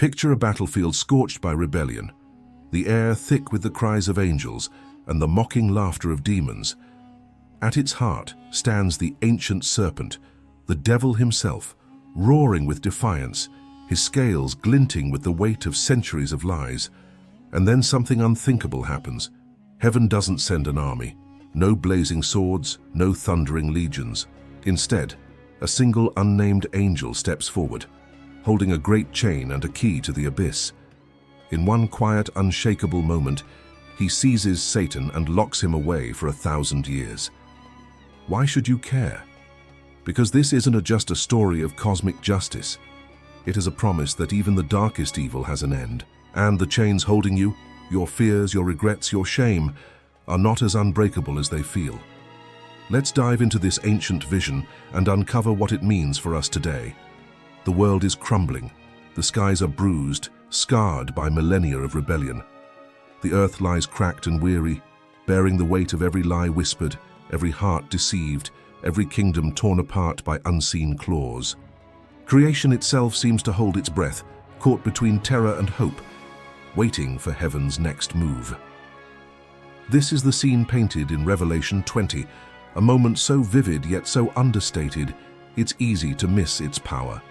Picture a battlefield scorched by rebellion, the air thick with the cries of angels and the mocking laughter of demons. At its heart stands the ancient serpent, the devil himself, roaring with defiance, his scales glinting with the weight of centuries of lies. And then something unthinkable happens. Heaven doesn't send an army, no blazing swords, no thundering legions. Instead, a single unnamed angel steps forward, holding a great chain and a key to the abyss. In one quiet, unshakable moment, he seizes Satan and locks him away for 1,000 years. Why should you care? Because this isn't just a story of cosmic justice. It is a promise that even the darkest evil has an end, and the chains holding you, your fears, your regrets, your shame, are not as unbreakable as they feel. Let's dive into this ancient vision and uncover what it means for us today. The world is crumbling. The skies are bruised, scarred by millennia of rebellion. The earth lies cracked and weary, bearing the weight of every lie whispered, every heart deceived, every kingdom torn apart by unseen claws. Creation itself seems to hold its breath, caught between terror and hope, waiting for heaven's next move. This is the scene painted in Revelation 20, a moment so vivid yet so understated, it's easy to miss its power.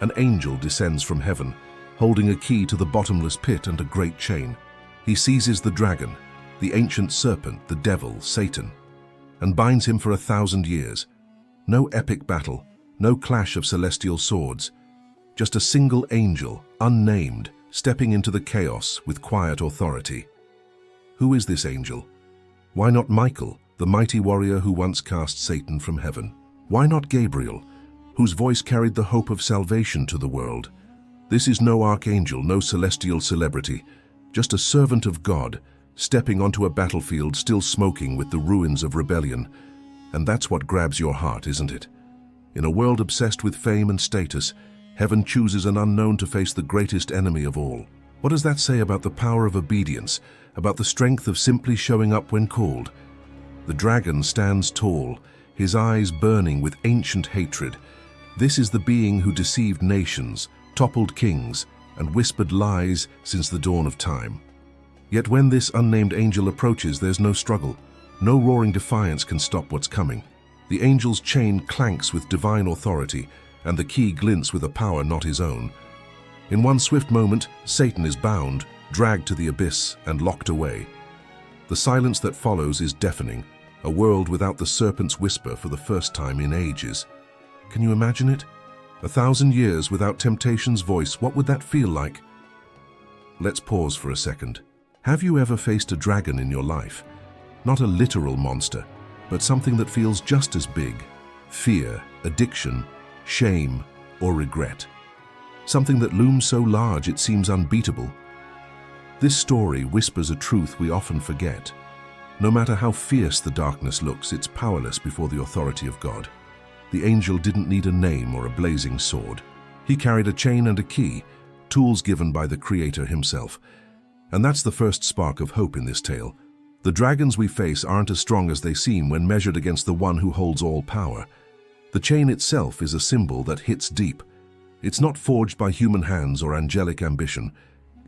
An angel descends from heaven, holding a key to the bottomless pit and a great chain. He seizes the dragon, the ancient serpent, the devil, Satan, and binds him for 1,000 years. No epic battle, no clash of celestial swords, just a single angel, unnamed, stepping into the chaos with quiet authority. Who is this angel? Why not Michael, the mighty warrior who once cast Satan from heaven? Why not Gabriel, whose voice carried the hope of salvation to the world? This is no archangel, no celestial celebrity, just a servant of God, stepping onto a battlefield still smoking with the ruins of rebellion. And that's what grabs your heart, isn't it? In a world obsessed with fame and status, heaven chooses an unknown to face the greatest enemy of all. What does that say about the power of obedience, about the strength of simply showing up when called? The dragon stands tall, his eyes burning with ancient hatred. This is the being who deceived nations, toppled kings, and whispered lies since the dawn of time. Yet when this unnamed angel approaches, there's no struggle. No roaring defiance can stop what's coming. The angel's chain clanks with divine authority, and the key glints with a power not his own. In one swift moment, Satan is bound, dragged to the abyss, and locked away. The silence that follows is deafening, a world without the serpent's whisper for the first time in ages. Can you imagine it? 1,000 years without temptation's voice, what would that feel like? Let's pause for a second. Have you ever faced a dragon in your life? Not a literal monster, but something that feels just as big. Fear, addiction, shame, or regret. Something that looms so large it seems unbeatable. This story whispers a truth we often forget. No matter how fierce the darkness looks, it's powerless before the authority of God. The angel didn't need a name or a blazing sword. He carried a chain and a key, tools given by the Creator himself. And that's the first spark of hope in this tale. The dragons we face aren't as strong as they seem when measured against the one who holds all power. The chain itself is a symbol that hits deep. It's not forged by human hands or angelic ambition.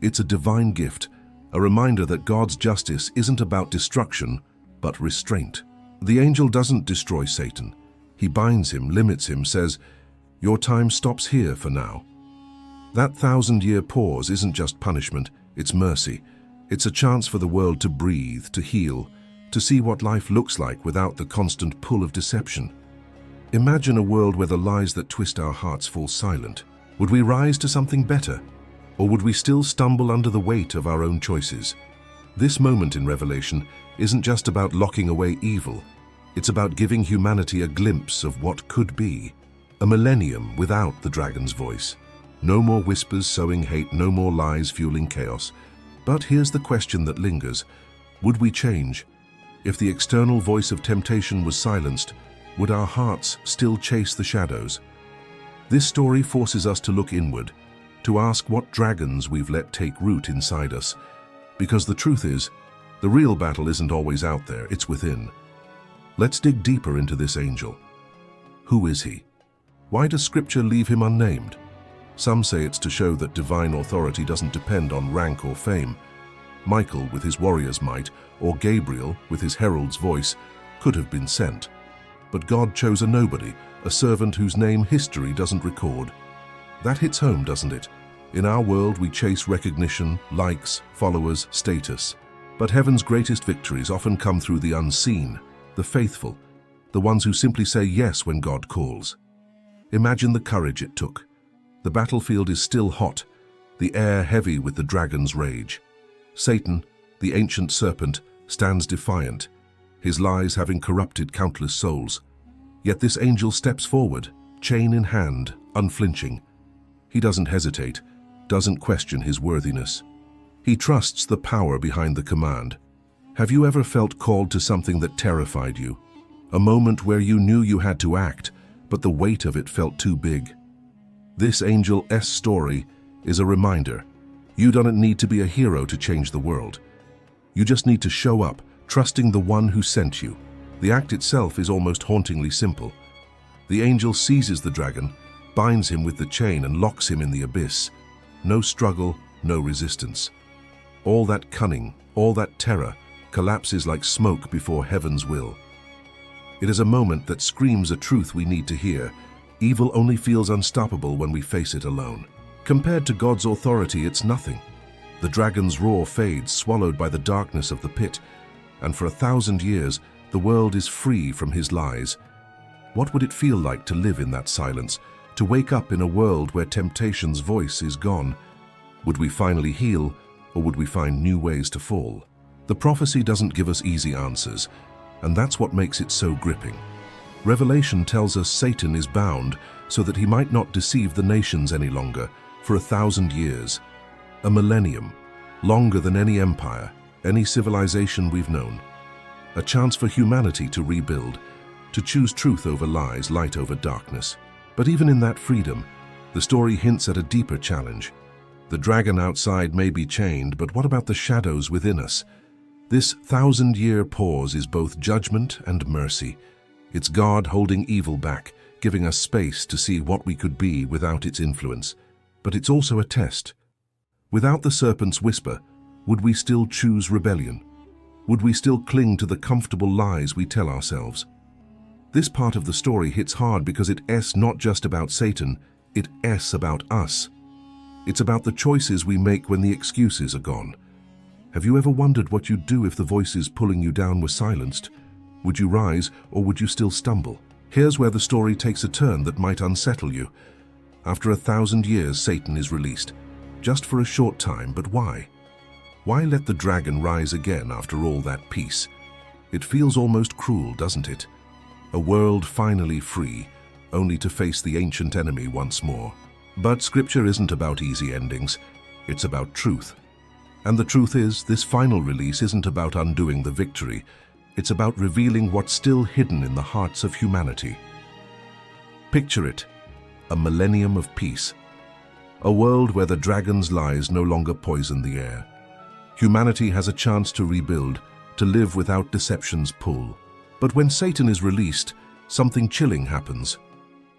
It's a divine gift, a reminder that God's justice isn't about destruction, but restraint. The angel doesn't destroy Satan. He binds him, limits him, says, "Your time stops here for now." That 1,000-year pause isn't just punishment, it's mercy. It's a chance for the world to breathe, to heal, to see what life looks like without the constant pull of deception. Imagine a world where the lies that twist our hearts fall silent. Would we rise to something better? Or would we still stumble under the weight of our own choices? This moment in Revelation isn't just about locking away evil. It's about giving humanity a glimpse of what could be. A millennium without the dragon's voice. No more whispers sowing hate, no more lies fueling chaos. But here's the question that lingers. Would we change? If the external voice of temptation was silenced, would our hearts still chase the shadows? This story forces us to look inward, to ask what dragons we've let take root inside us. Because the truth is, the real battle isn't always out there, it's within. Let's dig deeper into this angel. Who is he? Why does Scripture leave him unnamed? Some say it's to show that divine authority doesn't depend on rank or fame. Michael, with his warrior's might, or Gabriel, with his herald's voice, could have been sent. But God chose a nobody, a servant whose name history doesn't record. That hits home, doesn't it? In our world, we chase recognition, likes, followers, status. But heaven's greatest victories often come through the unseen, the faithful, the ones who simply say yes when God calls. Imagine the courage it took. The battlefield is still hot, the air heavy with the dragon's rage. Satan, the ancient serpent, stands defiant, his lies having corrupted countless souls. Yet this angel steps forward, chain in hand, unflinching. He doesn't hesitate, doesn't question his worthiness. He trusts the power behind the command. Have you ever felt called to something that terrified you? A moment where you knew you had to act, but the weight of it felt too big. This angel's story is a reminder. You don't need to be a hero to change the world. You just need to show up, trusting the one who sent you. The act itself is almost hauntingly simple. The angel seizes the dragon, binds him with the chain and locks him in the abyss. No struggle, no resistance. All that cunning, all that terror, collapses like smoke before heaven's will. It is a moment that screams a truth we need to hear. Evil only feels unstoppable when we face it alone. Compared to God's authority, it's nothing. The dragon's roar fades, swallowed by the darkness of the pit, and for 1,000 years, the world is free from his lies. What would it feel like to live in that silence, to wake up in a world where temptation's voice is gone? Would we finally heal, or would we find new ways to fall? The prophecy doesn't give us easy answers, and that's what makes it so gripping. Revelation tells us Satan is bound so that he might not deceive the nations any longer, for 1,000 years. A millennium, longer than any empire, any civilization we've known. A chance for humanity to rebuild, to choose truth over lies, light over darkness. But even in that freedom, the story hints at a deeper challenge. The dragon outside may be chained, but what about the shadows within us? This 1,000-year pause is both judgment and mercy. It's God holding evil back, giving us space to see what we could be without its influence. But it's also a test. Without the serpent's whisper, would we still choose rebellion? Would we still cling to the comfortable lies we tell ourselves? This part of the story hits hard because it's not just about Satan, it's about us. It's about the choices we make when the excuses are gone. Have you ever wondered what you'd do if the voices pulling you down were silenced? Would you rise, or would you still stumble? Here's where the story takes a turn that might unsettle you. After 1,000 years, Satan is released. Just for a short time, but why? Why let the dragon rise again after all that peace? It feels almost cruel, doesn't it? A world finally free, only to face the ancient enemy once more. But Scripture isn't about easy endings. It's about truth. And the truth is, this final release isn't about undoing the victory. It's about revealing what's still hidden in the hearts of humanity. Picture it, a millennium of peace. A world where the dragon's lies no longer poison the air. Humanity has a chance to rebuild, to live without deception's pull. But when Satan is released, something chilling happens.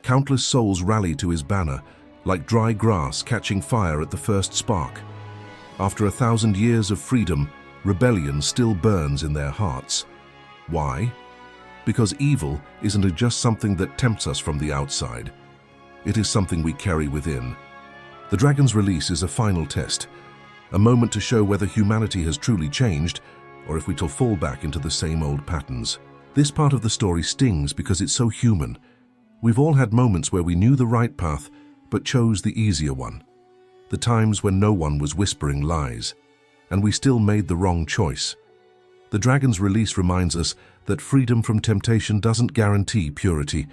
Countless souls rally to his banner, like dry grass catching fire at the first spark. After 1,000 years of freedom, rebellion still burns in their hearts. Why? Because evil isn't just something that tempts us from the outside. It is something we carry within. The dragon's release is a final test, a moment to show whether humanity has truly changed or if we will fall back into the same old patterns. This part of the story stings because it's so human. We've all had moments where we knew the right path but chose the easier one. The times when no one was whispering lies, and we still made the wrong choice. The dragon's release reminds us that freedom from temptation doesn't guarantee purity.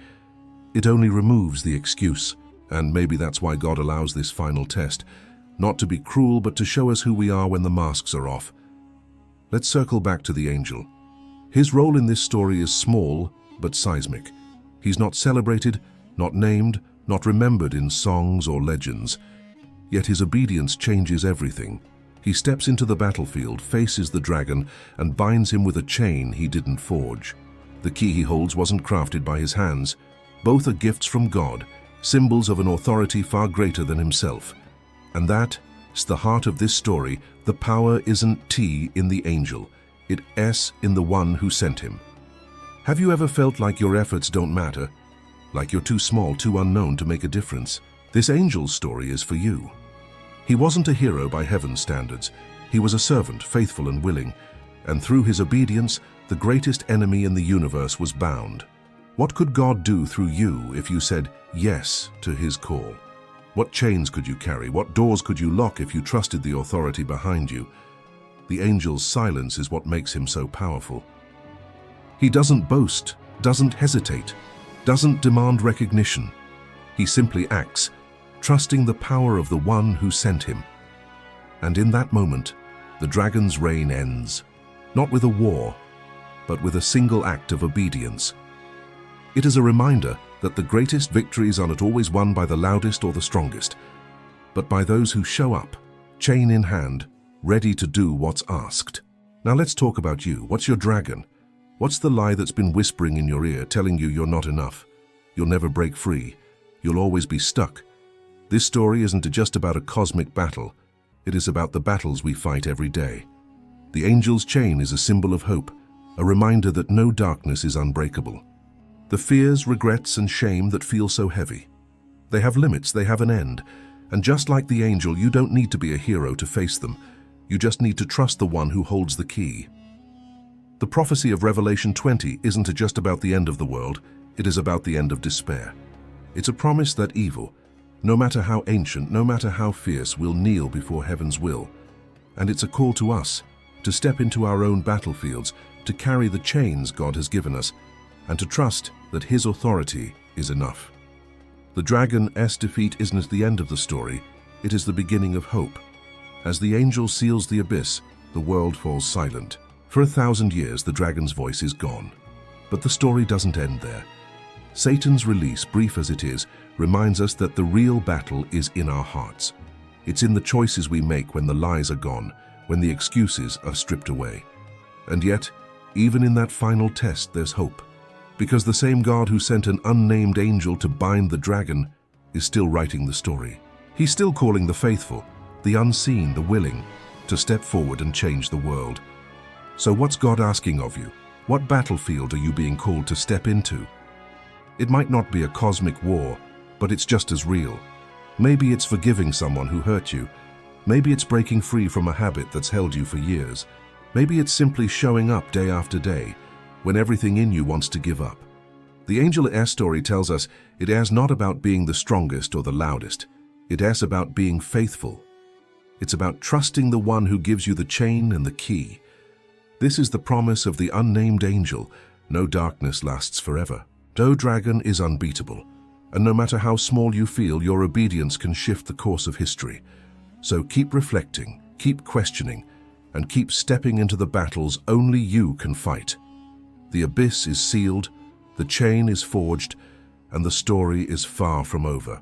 It only removes the excuse, and maybe that's why God allows this final test, not to be cruel but to show us who we are when the masks are off. Let's circle back to the angel. His role in this story is small but seismic. He's not celebrated, not named, not remembered in songs or legends. Yet his obedience changes everything. He steps into the battlefield, faces the dragon, and binds him with a chain he didn't forge. The key he holds wasn't crafted by his hands. Both are gifts from God, symbols of an authority far greater than himself. And that's the heart of this story. The power isn't T in the angel, it's S in the one who sent him. Have you ever felt like your efforts don't matter? Like you're too small, too unknown to make a difference? This angel's story is for you. He wasn't a hero by heaven's standards. He was a servant, faithful and willing. And through his obedience, the greatest enemy in the universe was bound. What could God do through you if you said yes to his call? What chains could you carry? What doors could you lock if you trusted the authority behind you? The angel's silence is what makes him so powerful. He doesn't boast, doesn't hesitate, doesn't demand recognition. He simply acts, trusting the power of the one who sent him. And in that moment, the dragon's reign ends, not with a war, but with a single act of obedience. It is a reminder that the greatest victories are not always won by the loudest or the strongest, but by those who show up, chain in hand, ready to do what's asked. Now let's talk about you. What's your dragon? What's the lie that's been whispering in your ear, telling you you're not enough? You'll never break free. You'll always be stuck. This story isn't just about a cosmic battle. It is about the battles we fight every day. The angel's chain is a symbol of hope, a reminder that no darkness is unbreakable. The fears, regrets, and shame that feel so heavy. They have limits, they have an end. And just like the angel, you don't need to be a hero to face them. You just need to trust the one who holds the key. The prophecy of Revelation 20 isn't just about the end of the world, it is about the end of despair. It's a promise that evil, no matter how ancient, no matter how fierce, will kneel before heaven's will. And it's a call to us to step into our own battlefields, to carry the chains God has given us, and to trust that his authority is enough. The dragon's defeat isn't the end of the story, it is the beginning of hope. As the angel seals the abyss, the world falls silent. For 1,000 years, the dragon's voice is gone. But the story doesn't end there. Satan's release, brief as it is, reminds us that the real battle is in our hearts. It's in the choices we make when the lies are gone, when the excuses are stripped away. And yet, even in that final test, there's hope. Because the same God who sent an unnamed angel to bind the dragon is still writing the story. He's still calling the faithful, the unseen, the willing, to step forward and change the world. So what's God asking of you? What battlefield are you being called to step into? It might not be a cosmic war, but it's just as real. Maybe it's forgiving someone who hurt you. Maybe it's breaking free from a habit that's held you for years. Maybe it's simply showing up day after day, when everything in you wants to give up. The angel's story tells us it is not about being the strongest or the loudest. It is about being faithful. It's about trusting the one who gives you the chain and the key. This is the promise of the unnamed angel. No darkness lasts forever. No dragon is unbeatable. And no matter how small you feel, your obedience can shift the course of history. So keep reflecting, keep questioning, and keep stepping into the battles only you can fight. The abyss is sealed, the chain is forged, and the story is far from over.